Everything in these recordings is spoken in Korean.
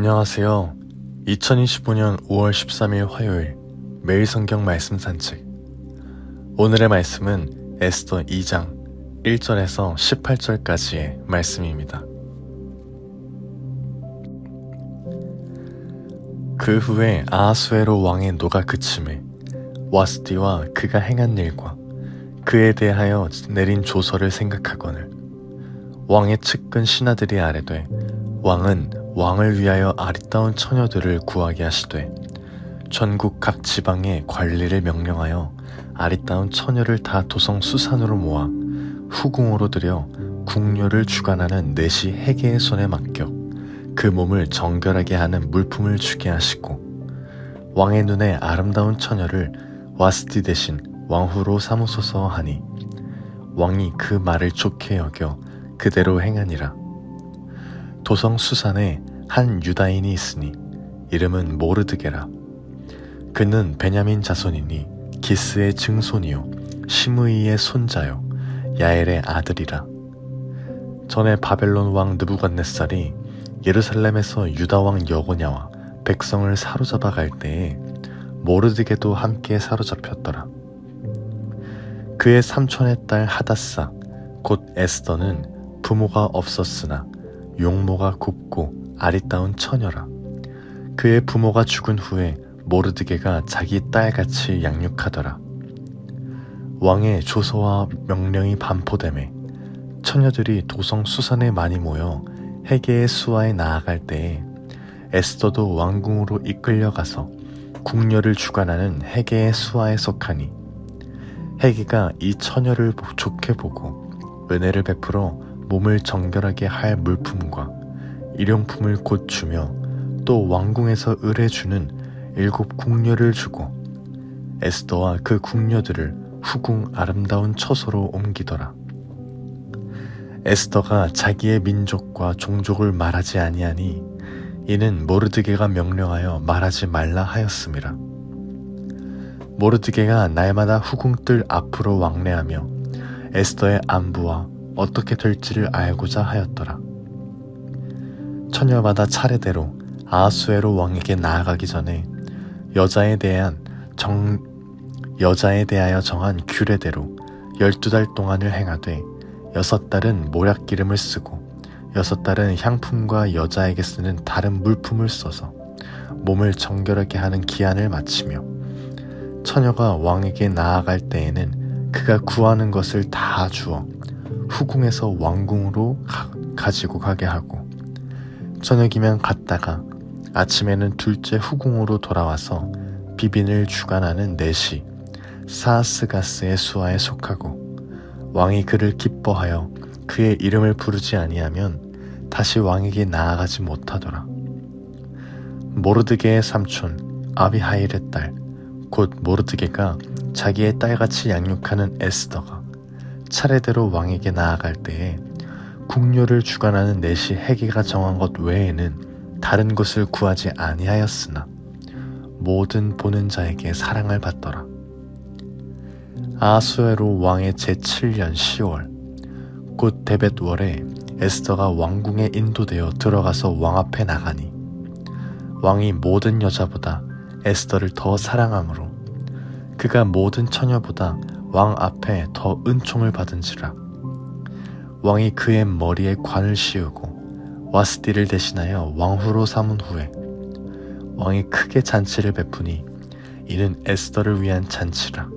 안녕하세요. 2025년 5월 13일 화요일 매일 성경 말씀 산책. 오늘의 말씀은 에스더 2장 1절에서 18절까지의 말씀입니다. 그 후에 아하수에로 왕의 노가 그침에 와스디와 그가 행한 일과 그에 대하여 내린 조서를 생각하거늘 왕의 측근 신하들이 아뢰되 왕은 왕을 위하여 아리따운 처녀들을 구하게 하시되 전국 각 지방의 관리를 명령하여 아리따운 처녀를 다 도성 수산으로 모아 후궁으로 들여 궁녀를 주관하는 내시 헤게의 손에 맡겨 그 몸을 정결하게 하는 물품을 주게 하시고 왕의 눈에 아름다운 처녀를 와스디 대신 왕후로 삼으소서 하니 왕이 그 말을 좋게 여겨 그대로 행하니라. 도성 수산에 한 유다인이 있으니 이름은 모르드게라. 그는 베냐민 자손이니 기스의 증손이요 시므이의 손자요 야엘의 아들이라. 전에 바벨론 왕 느부갓네살이 예루살렘에서 유다 왕 여고냐와 백성을 사로잡아 갈 때에 모르드게도 함께 사로잡혔더라. 그의 삼촌의 딸 하닷사 곧 에스더는 부모가 없었으나 용모가 곱고 아리따운 처녀라. 그의 부모가 죽은 후에 모르드게가 자기 딸같이 양육하더라. 왕의 조서와 명령이 반포되매 처녀들이 도성 수산에 많이 모여 헤게의 수하에 나아갈 때에 에스더도 왕궁으로 이끌려가서 궁녀를 주관하는 헤게의 수하에 속하니 헤게가 이 처녀를 좋게 보고 은혜를 베풀어 몸을 정결하게 할 물품과 일용품을 곧 주며 또 왕궁에서 을해주는 7 궁녀를 주고 에스더와 그 궁녀들을 후궁 아름다운 처소로 옮기더라. 에스더가 자기의 민족과 종족을 말하지 아니하니 이는 모르드게가 명령하여 말하지 말라 하였음이라. 모르드게가 날마다 후궁들 앞으로 왕래하며 에스더의 안부와 어떻게 될지를 알고자 하였더라. 처녀마다 차례대로 아하수에로 왕에게 나아가기 전에 여자에 대하여 정한 규례대로 12달 동안을 행하되 6달은 모략 기름을 쓰고 6달은 향품과 여자에게 쓰는 다른 물품을 써서 몸을 정결하게 하는 기한을 마치며 처녀가 왕에게 나아갈 때에는 그가 구하는 것을 다 주어 후궁에서 왕궁으로 가지고 가게 하고 저녁이면 갔다가 아침에는 둘째 후궁으로 돌아와서 비빈을 주관하는 내시 사하스가스의 수하에 속하고 왕이 그를 기뻐하여 그의 이름을 부르지 아니하면 다시 왕에게 나아가지 못하더라. 모르드게의 삼촌 아비하일의 딸 곧 모르드게가 자기의 딸같이 양육하는 에스더가 차례대로 왕에게 나아갈 때에 궁녀를 주관하는 내시 헤게가 정한 것 외에는 다른 것을 구하지 아니하였으나 모든 보는 자에게 사랑을 받더라. 아하수에로 왕의 제7년 10월 곧 데벳월에 에스더가 왕궁에 인도되어 들어가서 왕 앞에 나가니 왕이 모든 여자보다 에스더를 더 사랑하므로 그가 모든 처녀보다 왕 앞에 더 은총을 받은지라. 왕이 그의 머리에 관을 씌우고 와스디를 대신하여 왕후로 삼은 후에 왕이 크게 잔치를 베푸니 이는 에스더를 위한 잔치라.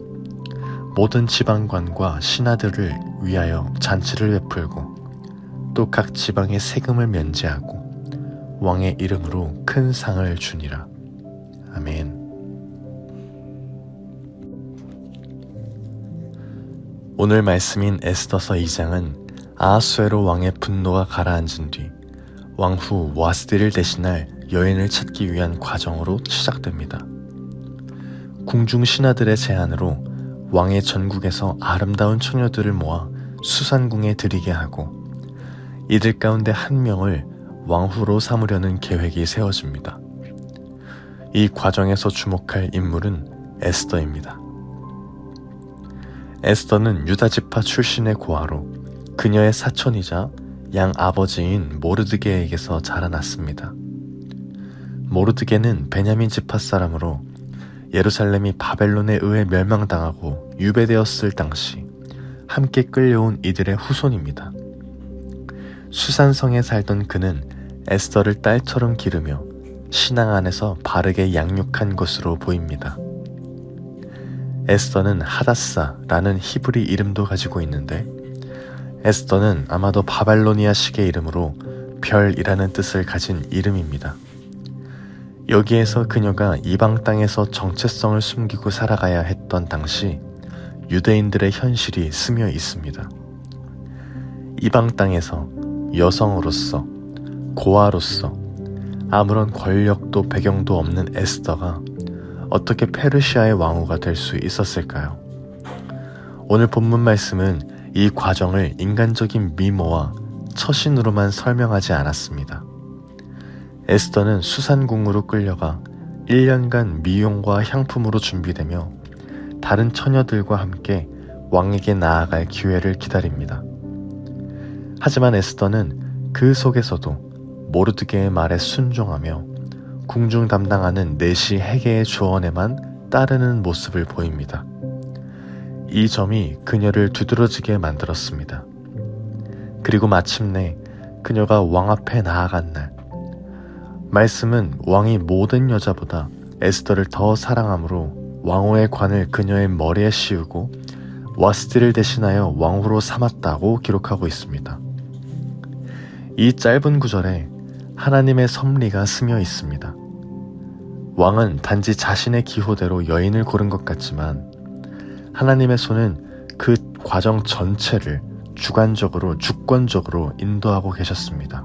모든 지방관과 신하들을 위하여 잔치를 베풀고 또 각 지방의 세금을 면제하고 왕의 이름으로 큰 상을 주니라. 아멘. 오늘 말씀인 에스더서 2장은 아하수에로 왕의 분노가 가라앉은 뒤 왕후 와스디를 대신할 여인을 찾기 위한 과정으로 시작됩니다. 궁중 신하들의 제안으로 왕의 전국에서 아름다운 처녀들을 모아 수산궁에 들이게 하고 이들 가운데 한 명을 왕후로 삼으려는 계획이 세워집니다. 이 과정에서 주목할 인물은 에스더입니다. 에스더는 유다지파 출신의 고아로 그녀의 사촌이자 양 아버지인 모르드게에게서 자라났습니다. 모르드게는 베냐민 지파 사람으로 예루살렘이 바벨론에 의해 멸망당하고 유배되었을 당시 함께 끌려온 이들의 후손입니다. 수산성에 살던 그는 에스더를 딸처럼 기르며 신앙 안에서 바르게 양육한 것으로 보입니다. 에스더는 하다사라는 히브리 이름도 가지고 있는데 에스더는 아마도 바벨로니아식의 이름으로 별이라는 뜻을 가진 이름입니다. 여기에서 그녀가 이방 땅에서 정체성을 숨기고 살아가야 했던 당시 유대인들의 현실이 스며 있습니다. 이방 땅에서 여성으로서, 고아로서 아무런 권력도 배경도 없는 에스더가 어떻게 페르시아의 왕후가 될 수 있었을까요? 오늘 본문 말씀은 이 과정을 인간적인 미모와 처신으로만 설명하지 않았습니다. 에스더는 수산궁으로 끌려가 1년간 미용과 향품으로 준비되며 다른 처녀들과 함께 왕에게 나아갈 기회를 기다립니다. 하지만 에스더는 그 속에서도 모르드게의 말에 순종하며 궁중 담당하는 내시 헤게의 조언에만 따르는 모습을 보입니다. 이 점이 그녀를 두드러지게 만들었습니다. 그리고 마침내 그녀가 왕 앞에 나아간 날, 말씀은 왕이 모든 여자보다 에스더를 더 사랑하므로 왕후의 관을 그녀의 머리에 씌우고 와스티를 대신하여 왕후로 삼았다고 기록하고 있습니다. 이 짧은 구절에 하나님의 섭리가 스며 있습니다. 왕은 단지 자신의 기호대로 여인을 고른 것 같지만 하나님의 손은 그 과정 전체를 주권적으로 인도하고 계셨습니다.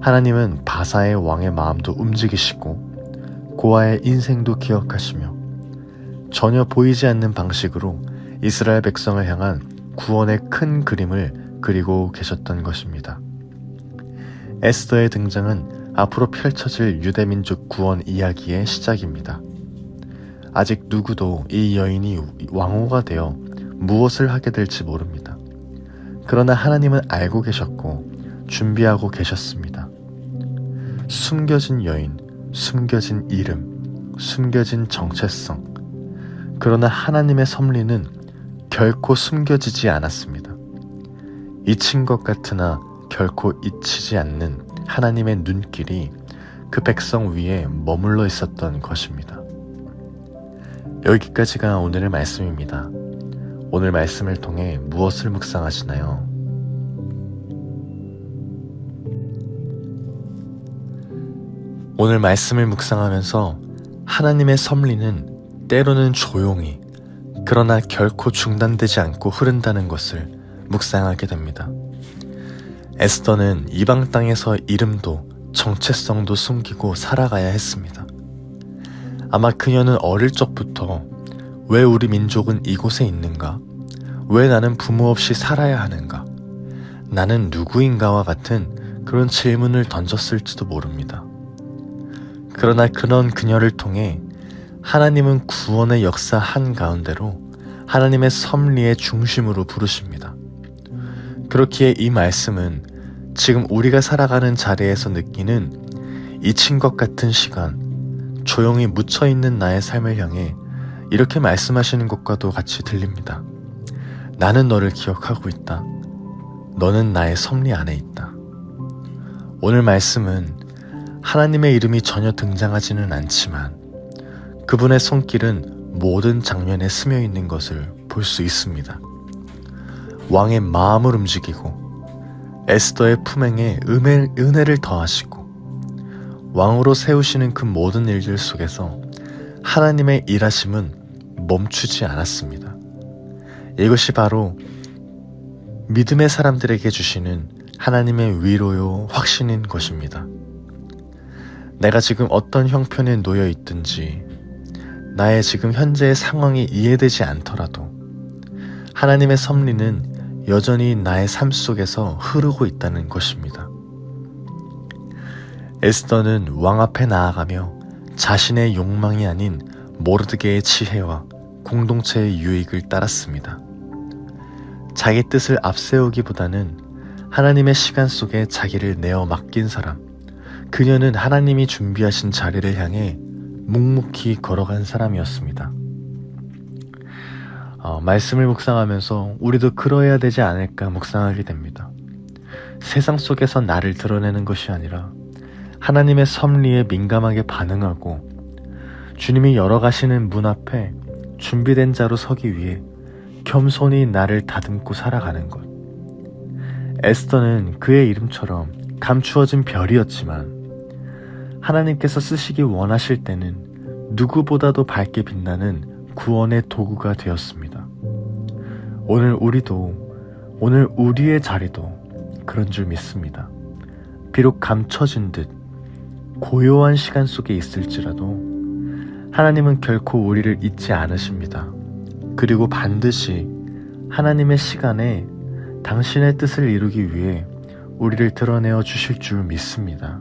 하나님은 바사의 왕의 마음도 움직이시고 고아의 인생도 기억하시며 전혀 보이지 않는 방식으로 이스라엘 백성을 향한 구원의 큰 그림을 그리고 계셨던 것입니다. 에스더의 등장은 앞으로 펼쳐질 유대민족 구원 이야기의 시작입니다. 아직 누구도 이 여인이 왕후가 되어 무엇을 하게 될지 모릅니다. 그러나 하나님은 알고 계셨고 준비하고 계셨습니다. 숨겨진 여인, 숨겨진 이름, 숨겨진 정체성. 그러나 하나님의 섭리는 결코 숨겨지지 않았습니다. 잊힌 것 같으나 결코 잊히지 않는 하나님의 눈길이 그 백성 위에 머물러 있었던 것입니다. 여기까지가 오늘의 말씀입니다. 오늘 말씀을 통해 무엇을 묵상하시나요? 오늘 말씀을 묵상하면서 하나님의 섭리는 때로는 조용히 그러나 결코 중단되지 않고 흐른다는 것을 묵상하게 됩니다. 에스더는 이방 땅에서 이름도 정체성도 숨기고 살아가야 했습니다. 아마 그녀는 어릴 적부터 왜 우리 민족은 이곳에 있는가? 왜 나는 부모 없이 살아야 하는가? 나는 누구인가와 같은 그런 질문을 던졌을지도 모릅니다. 그러나 그런 그녀를 통해 하나님은 구원의 역사 한가운데로 하나님의 섭리의 중심으로 부르십니다. 그렇기에 이 말씀은 지금 우리가 살아가는 자리에서 느끼는 잊힌 것 같은 시간, 조용히 묻혀있는 나의 삶을 향해 이렇게 말씀하시는 것과도 같이 들립니다. 나는 너를 기억하고 있다. 너는 나의 섭리 안에 있다. 오늘 말씀은 하나님의 이름이 전혀 등장하지는 않지만 그분의 손길은 모든 장면에 스며 있는 것을 볼 수 있습니다. 왕의 마음을 움직이고 에스더의 품행에 은혜를 더하시고 왕으로 세우시는 그 모든 일들 속에서 하나님의 일하심은 멈추지 않았습니다. 이것이 바로 믿음의 사람들에게 주시는 하나님의 위로요 확신인 것입니다. 내가 지금 어떤 형편에 놓여 있든지 나의 지금 현재의 상황이 이해되지 않더라도 하나님의 섭리는 여전히 나의 삶 속에서 흐르고 있다는 것입니다. 에스더는 왕 앞에 나아가며 자신의 욕망이 아닌 모르드게의 지혜와 공동체의 유익을 따랐습니다. 자기 뜻을 앞세우기보다는 하나님의 시간 속에 자기를 내어 맡긴 사람, 그녀는 하나님이 준비하신 자리를 향해 묵묵히 걸어간 사람이었습니다. 말씀을 묵상하면서 우리도 그러해야 되지 않을까 묵상하게 됩니다. 세상 속에서 나를 드러내는 것이 아니라 하나님의 섭리에 민감하게 반응하고 주님이 열어가시는 문 앞에 준비된 자로 서기 위해 겸손히 나를 다듬고 살아가는 것. 에스더는 그의 이름처럼 감추어진 별이었지만 하나님께서 쓰시기 원하실 때는 누구보다도 밝게 빛나는 구원의 도구가 되었습니다. 오늘 우리의 자리도 그런 줄 믿습니다. 비록 감춰진 듯 고요한 시간 속에 있을지라도 하나님은 결코 우리를 잊지 않으십니다. 그리고 반드시 하나님의 시간에 당신의 뜻을 이루기 위해 우리를 드러내어 주실 줄 믿습니다.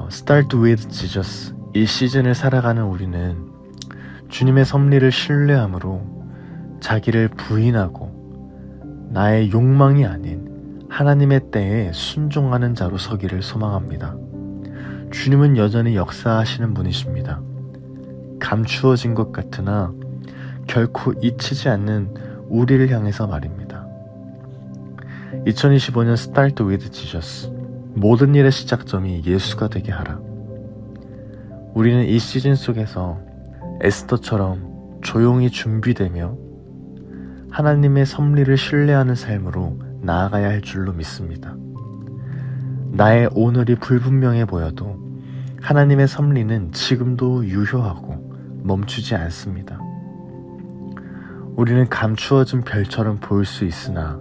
Start with Jesus. 이 시즌을 살아가는 우리는 주님의 섭리를 신뢰함으로 자기를 부인하고 나의 욕망이 아닌 하나님의 때에 순종하는 자로 서기를 소망합니다. 주님은 여전히 역사하시는 분이십니다. 감추어진 것 같으나 결코 잊히지 않는 우리를 향해서 말입니다. 2025년 Start with Jesus. 모든 일의 시작점이 예수가 되게 하라. 우리는 이 시즌 속에서 에스더처럼 조용히 준비되며 하나님의 섭리를 신뢰하는 삶으로 나아가야 할 줄로 믿습니다. 나의 오늘이 불분명해 보여도 하나님의 섭리는 지금도 유효하고 멈추지 않습니다. 우리는 감추어진 별처럼 보일 수 있으나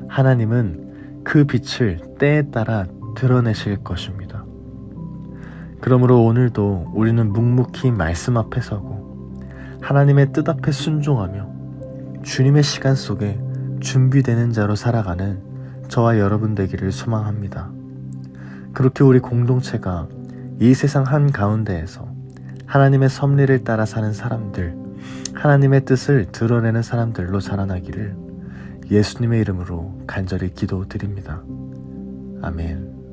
하나님은 그 빛을 때에 따라 드러내실 것입니다. 그러므로 오늘도 우리는 묵묵히 말씀 앞에 서고 하나님의 뜻 앞에 순종하며 주님의 시간 속에 준비되는 자로 살아가는 저와 여러분 되기를 소망합니다. 그렇게 우리 공동체가 이 세상 한가운데에서 하나님의 섭리를 따라 사는 사람들, 하나님의 뜻을 드러내는 사람들로 자라나기를 예수님의 이름으로 간절히 기도드립니다. 아멘.